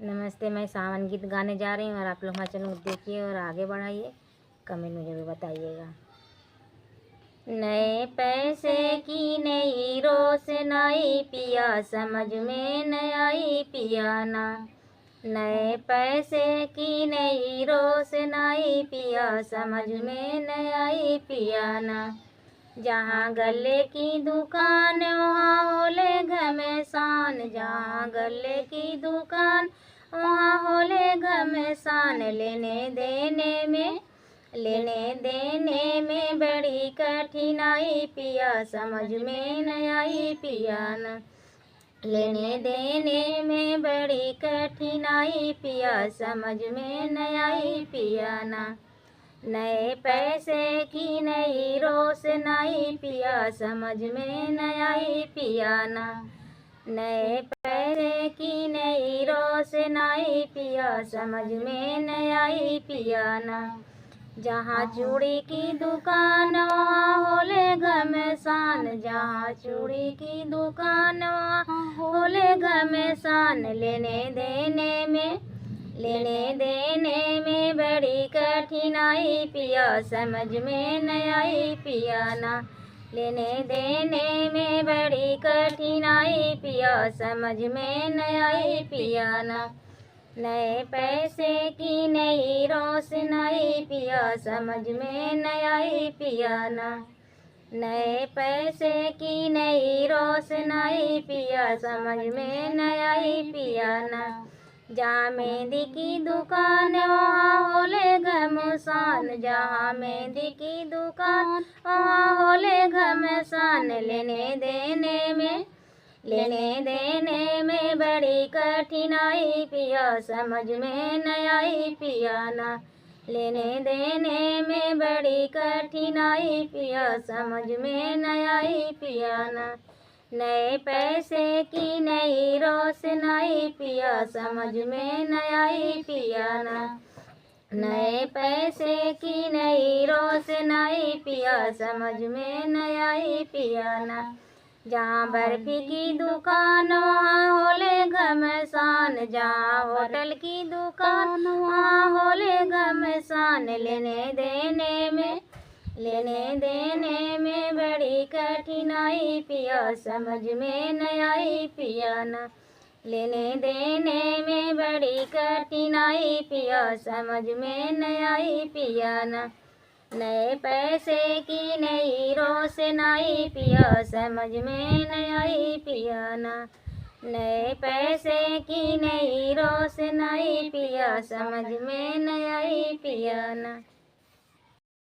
नमस्ते, मैं सावन गीत गाने जा रही हूँ और आप लोग हमारे चैनल को देखिए और आगे बढ़ाइए। कमेंट में जरूर बताइएगा। नए पैसे की नई रोशनाई पिया समझ में न आई पिया ना। नए पैसे की नई रोशनाई पिया समझ में न आई पिया ना। जहाँ गले की दुकान वहाँ होले घमेसान, जहाँ गले की दुकान वहाँ होले घमेसान। लेने देने में बड़ी कठिनाई पिया समझ में न आई पिया न। लेने देने में बड़ी कठिनाई पिया समझ में न आई पिया ना। नए पैसे की नई रोशनाई पिया समझ में न आई पिया ना। नए पैसे की नई रोशनाई पिया समझ में न आई पिया ना। जहाँ चूड़ी की दुकान वहाँ होले घमेसान, जहाँ चूड़ी की दुकान वहाँ होले घमेसान। लेने देने में बड़ी कठिनाई पिया समझ में न आई पिया ना। लेने देने में बड़ी कठिनाई पिया समझ में न आई पिया ना। नए पैसे की नई रोशनाई पिया समझ में न आई पिया ना। नए पैसे की नई रोशनाई पिया समझ में न आई पिया ना। जहाँ मेहंदी की दुकान वहाँ होले घमसान, जहाँ मेहंदी की दुकान वहाँ होले घमसान। लेने देने में बड़ी कठिनाई पिया समझ में न आई पिया ना। लेने देने में बड़ी कठिनाई पिया समझ में न आई पिया ना। नए पैसे की नई रोशनाई पिया समझ में न आई पिया ना। नए पैसे की नई रोशनाई पिया समझ में न आई पिया ना। जहाँ बर्फी की दुकान वहाँ होले घमसान, जहाँ होटल की दुकान वहाँ होले घमसान। लेने देने में बड़ी कठिनाई पिया समझ में न आई पिया ना। लेने देने में बड़ी कठिनाई पिया समझ में न आई पिया ना। नए पैसे की नई रोशनाई पिया समझ में न आई पिया ना। नए पैसे की नई रोशनाई पिया समझ में न आई पिया ना।